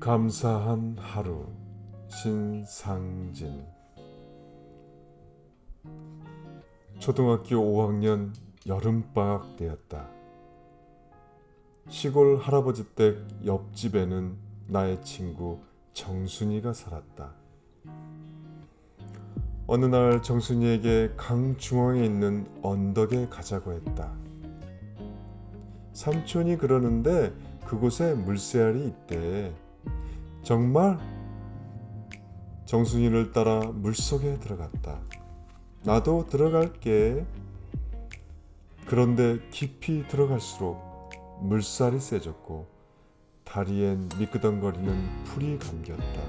감사한 하루. 신상진. 초등학교 5학년 여름방학 때였다. 시골 할아버지 댁 옆집에는 나의 친구 정순이가 살았다. 어느 날 정순이에게 강 중앙에 있는 언덕에 가자고 했다. 삼촌이 그러는데 그곳에 물새알이 있대. 정말? 정순이를 따라 물속에 들어갔다. 나도 들어갈게. 그런데 깊이 들어갈수록 물살이 세졌고 다리엔 미끄덩거리는 풀이 감겼다.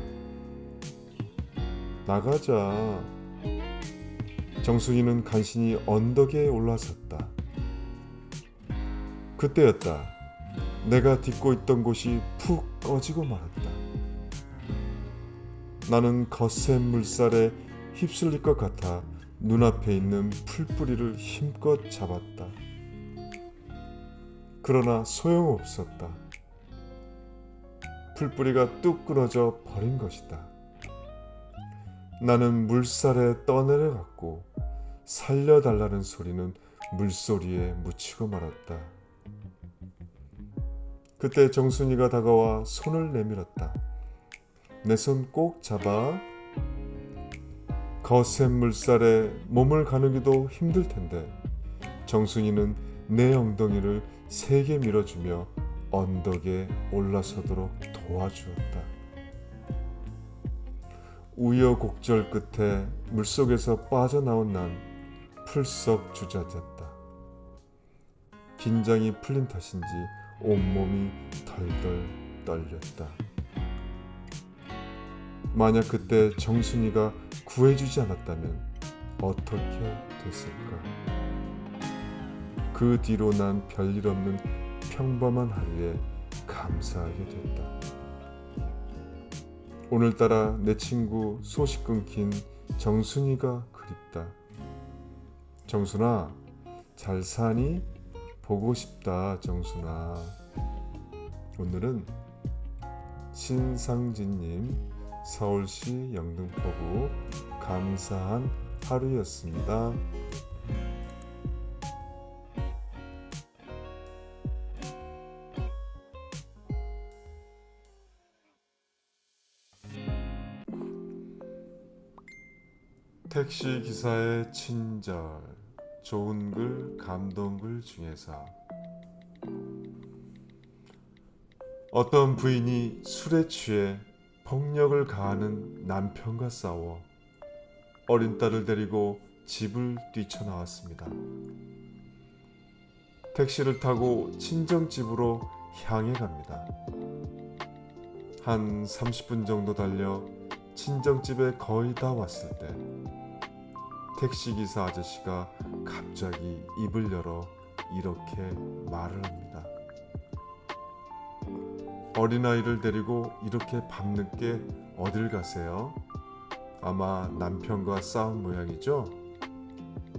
나가자. 정순이는 간신히 언덕에 올라섰다. 그때였다. 내가 딛고 있던 곳이 푹 꺼지고 말았다. 나는 거센 물살에 휩쓸릴 것 같아 눈앞에 있는 풀뿌리를 힘껏 잡았다. 그러나 소용없었다. 풀뿌리가 뚝 끊어져 버린 것이다. 나는 물살에 떠내려갔고 살려달라는 소리는 물소리에 묻히고 말았다. 그때 정순이가 다가와 손을 내밀었다. 내 손 꼭 잡아. 거센 물살에 몸을 가누기도 힘들 텐데 정순이는 내 엉덩이를 세게 밀어주며 언덕에 올라서도록 도와주었다. 우여곡절 끝에 물속에서 빠져나온 난 풀썩 주저앉았다. 긴장이 풀린 탓인지 온몸이 덜덜 떨렸다. 만약 그때 정순이가 구해주지 않았다면 어떻게 됐을까? 그 뒤로 난 별일 없는 평범한 하루에 감사하게 됐다. 오늘따라 내 친구 소식 끊긴 정순이가 그립다. 정순아, 잘 사니? 보고 싶다, 정순아. 오늘은 신상진님, 서울시 영등포구 감사한 하루였습니다. 택시 기사의 친절, 좋은 글, 감동글 중에서 어떤 부인이 술에 취해 폭력을 가하는 남편과 싸워 어린 딸을 데리고 집을 뛰쳐나왔습니다. 택시를 타고 친정집으로 향해 갑니다. 한 30분 정도 달려 친정집에 거의 다 왔을 때 택시기사 아저씨가 갑자기 입을 열어 이렇게 말을 합니다. 어린아이를 데리고 이렇게 밤늦게 어딜 가세요? 아마 남편과 싸운 모양이죠?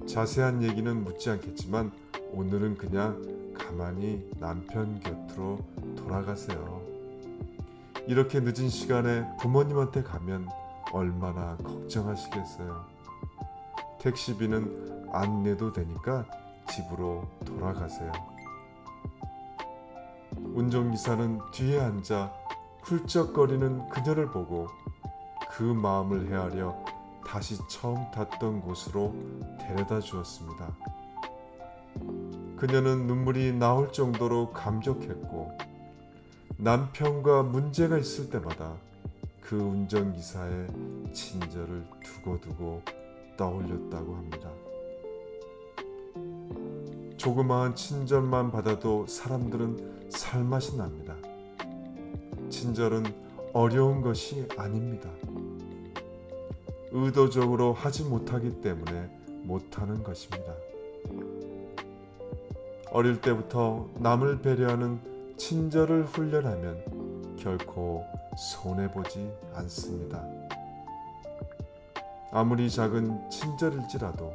자세한 얘기는 묻지 않겠지만 오늘은 그냥 가만히 남편 곁으로 돌아가세요. 이렇게 늦은 시간에 부모님한테 가면 얼마나 걱정하시겠어요. 택시비는 안 내도 되니까 집으로 돌아가세요. 운전기사는 뒤에 앉아 훌쩍거리는 그녀를 보고 그 마음을 헤아려 다시 처음 탔던 곳으로 데려다 주었습니다. 그녀는 눈물이 나올 정도로 감격했고 남편과 문제가 있을 때마다 그 운전기사의 친절을 두고두고 떠올렸다고 합니다. 조그마한 친절만 받아도 사람들은 살맛이 납니다. 친절은 어려운 것이 아닙니다. 의도적으로 하지 못하기 때문에 못하는 것입니다. 어릴 때부터 남을 배려하는 친절을 훈련하면 결코 손해보지 않습니다. 아무리 작은 친절일지라도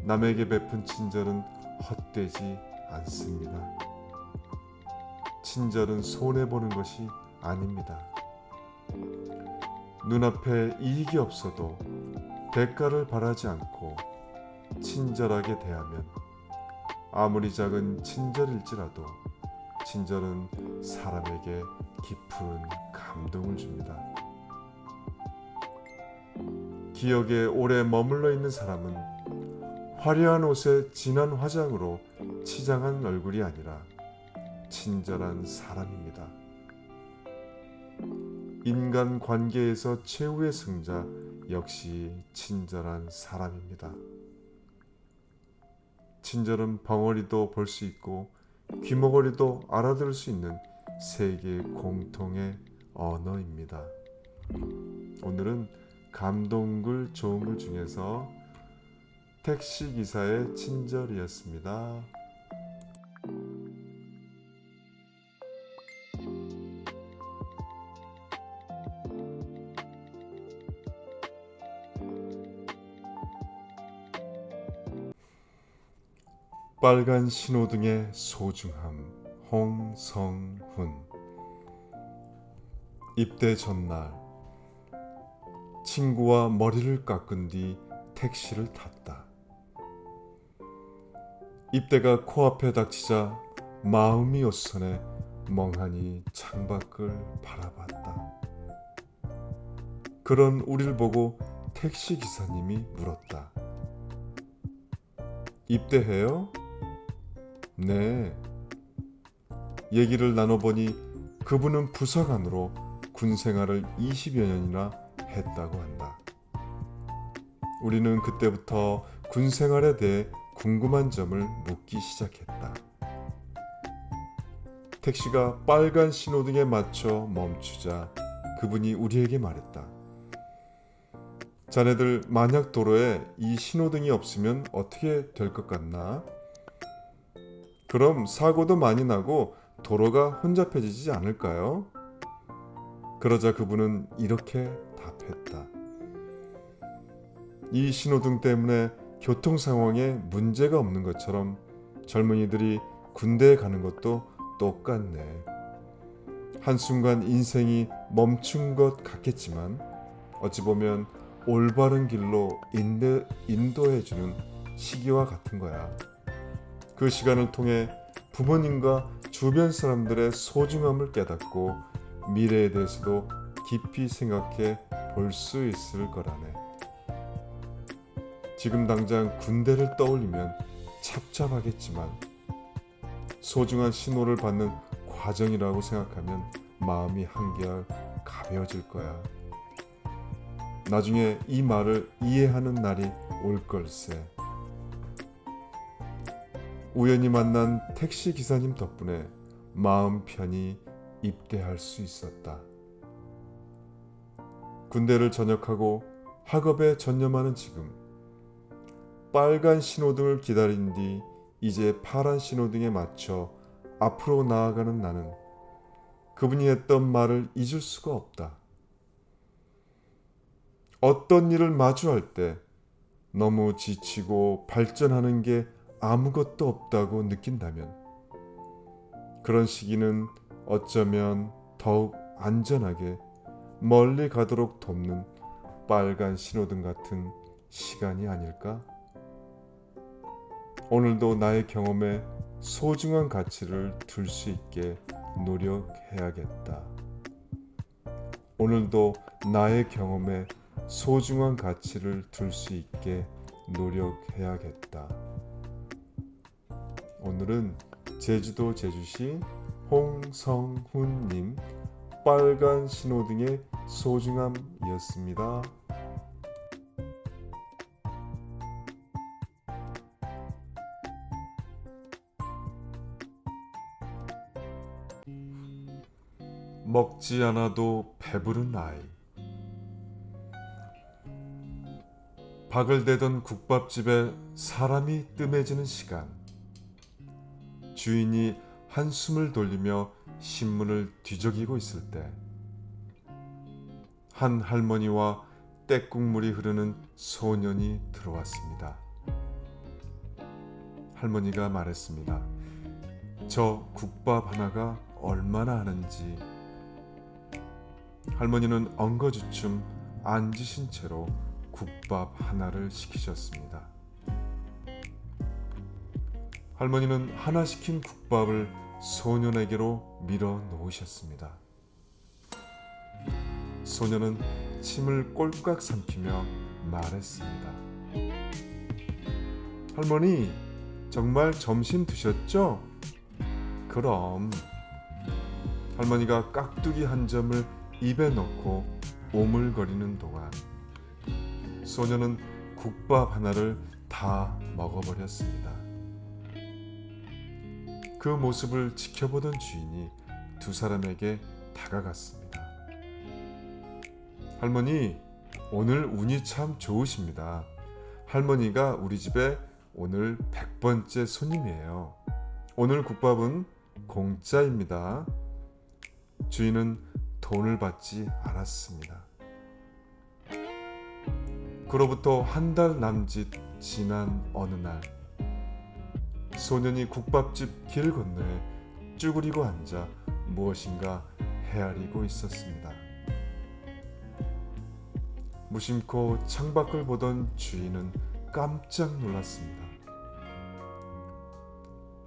남에게 베푼 친절은 헛되지 않습니다. 친절은 손해보는 것이 아닙니다. 눈앞에 이익이 없어도 대가를 바라지 않고 친절하게 대하면 아무리 작은 친절일지라도 친절은 사람에게 깊은 감동을 줍니다. 기억에 오래 머물러 있는 사람은 화려한 옷에 진한 화장으로 치장한 얼굴이 아니라 친절한 사람입니다. 인간 관계에서 최후의 승자 역시 친절한 사람입니다. 친절은 벙어리도 볼 수 있고 귀머거리도 알아들을 수 있는 세계 공통의 언어입니다. 오늘은 감동글 좋은 글 중에서 택시기사의 친절이었습니다. 빨간 신호등의 소중함. 홍성훈. 입대 전날 친구와 머리를 깎은 뒤 택시를 탔다. 입대가 코앞에 닥치자 마음이 어수선해 멍하니 창밖을 바라봤다. 그런 우리를 보고 택시 기사님이 물었다. 입대해요? 네. 얘기를 나눠보니 그분은 부사관으로 군 생활을 20여 년이나 했다고 한다. 우리는 그때부터 군 생활에 대해 궁금한 점을 묻기 시작했다. 택시가 빨간 신호등에 맞춰 멈추자 그분이 우리에게 말했다. 자네들 만약 도로에 이 신호등이 없으면 어떻게 될 것 같나? 그럼 사고도 많이 나고 도로가 혼잡해지지 않을까요? 그러자 그분은 이렇게 답했다. 이 신호등 때문에 교통 상황에 문제가 없는 것처럼 젊은이들이 군대에 가는 것도 똑같네. 한순간 인생이 멈춘 것 같겠지만 어찌 보면 올바른 길로 인도해주는 시기와 같은 거야. 그 시간을 통해 부모님과 주변 사람들의 소중함을 깨닫고 미래에 대해서도 깊이 생각해 볼 수 있을 거라네. 지금 당장 군대를 떠올리면 착잡하겠지만 소중한 신호를 받는 과정이라고 생각하면 마음이 한결 가벼워질 거야. 나중에 이 말을 이해하는 날이 올 걸세. 우연히 만난 택시 기사님 덕분에 마음 편히 입대할 수 있었다. 군대를 전역하고 학업에 전념하는 지금, 빨간 신호등을 기다린 뒤 이제 파란 신호등에 맞춰 앞으로 나아가는 나는 그분이 했던 말을 잊을 수가 없다. 어떤 일을 마주할 때 너무 지치고 발전하는 게 아무것도 없다고 느낀다면 그런 시기는 어쩌면 더욱 안전하게 멀리 가도록 돕는 빨간 신호등 같은 시간이 아닐까? 오늘도 나의 경험에 소중한 가치를 둘 수 있게 노력해야겠다. 오늘도 나의 경험에 소중한 가치를 둘 수 있게 노력해야겠다. 오늘은 제주도 제주시 홍성훈님 빨간 신호등의 소중함이었습니다. 먹지 않아도 배부른 아이. 박을 대던 국밥집에 사람이 뜸해지는 시간. 주인이 한숨을 돌리며 신문을 뒤적이고 있을 때 한 할머니와 떼국물이 흐르는 소년이 들어왔습니다. 할머니가 말했습니다. 저 국밥 하나가 얼마나 하는지. 할머니는 엉거주춤 앉으신 채로 국밥 하나를 시키셨습니다. 할머니는 하나 시킨 국밥을 소년에게로 밀어 놓으셨습니다. 소년은 침을 꼴깍 삼키며 말했습니다. 할머니, 정말 점심 드셨죠? 그럼. 할머니가 깍두기 한 점을 입에 넣고 오물거리는 동안 소년은 국밥 하나를 다 먹어버렸습니다. 그 모습을 지켜보던 주인이 두 사람에게 다가갔습니다. 할머니, 오늘 운이 참 좋으십니다. 할머니가 우리 집에 오늘 100번째 손님이에요. 오늘 국밥은 공짜입니다. 주인은 돈을 받지 않았습니다. 그로부터 한 달 남짓 지난 어느 날, 소년이 국밥집 길 건너에 쭈그리고 앉아 무엇인가 헤아리고 있었습니다. 무심코 창밖을 보던 주인은 깜짝 놀랐습니다.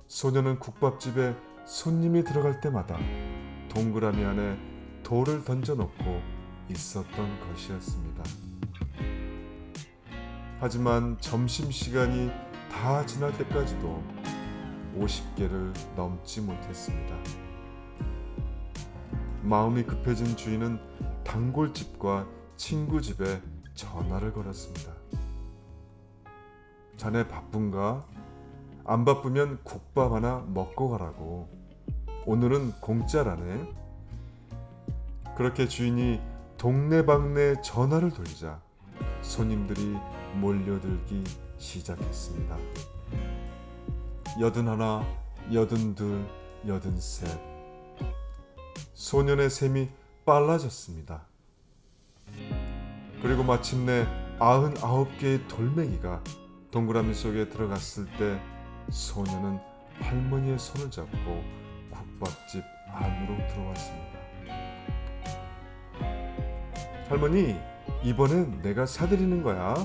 소년은 국밥집에 손님이 들어갈 때마다 동그라미 안에 돌을 던져놓고 있었던 것이었습니다. 하지만 점심시간이 다 지날 때까지도 50개를 넘지 못했습니다. 마음이 급해진 주인은 단골집과 친구 집에 전화를 걸었습니다. 자네 바쁜가? 안 바쁘면 국밥 하나 먹고 가라고. 오늘은 공짜라네. 그렇게 주인이 동네방네 전화를 돌리자 손님들이 몰려들기 시작했습니다. 81, 82, 83. 소년의 셈이 빨라졌습니다. 그리고 마침내 99개의 돌멩이가 동그라미 속에 들어갔을 때 소년은 할머니의 손을 잡고 국밥집 안으로 들어왔습니다. 할머니, 이번엔 내가 사드리는 거야.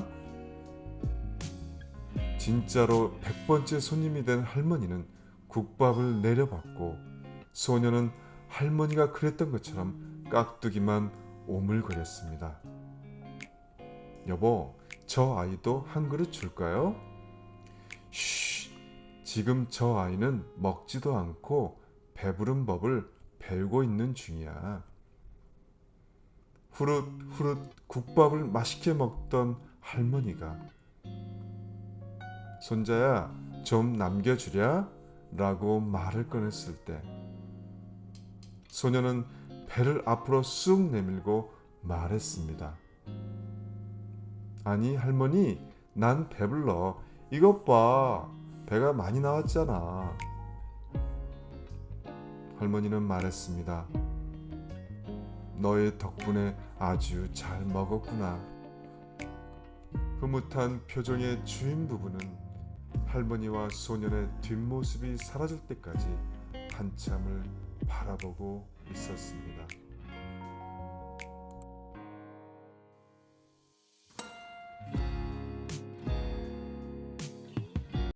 진짜로 100번째 손님이 된 할머니는 국밥을 내려받고 소년은 할머니가 그랬던 것처럼 깍두기만 오물거렸습니다. 여보, 저 아이도 한 그릇 줄까요? 쉬, 지금 저 아이는 먹지도 않고 배부른 법을 배우고 있는 중이야. 후릇후릇 국밥을 맛있게 먹던 할머니가 손자야, 좀 남겨주랴? 라고 말을 꺼냈을 때 소녀는 배를 앞으로 쑥 내밀고 말했습니다. 아니 할머니, 난 배불러. 이것 봐, 배가 많이 나왔잖아. 할머니는 말했습니다. 너의 덕분에 아주 잘 먹었구나. 흐뭇한 표정의 주인 부부는 할머니와 소년의 뒷모습이 사라질 때까지 한참을 바라보고 있었습니다.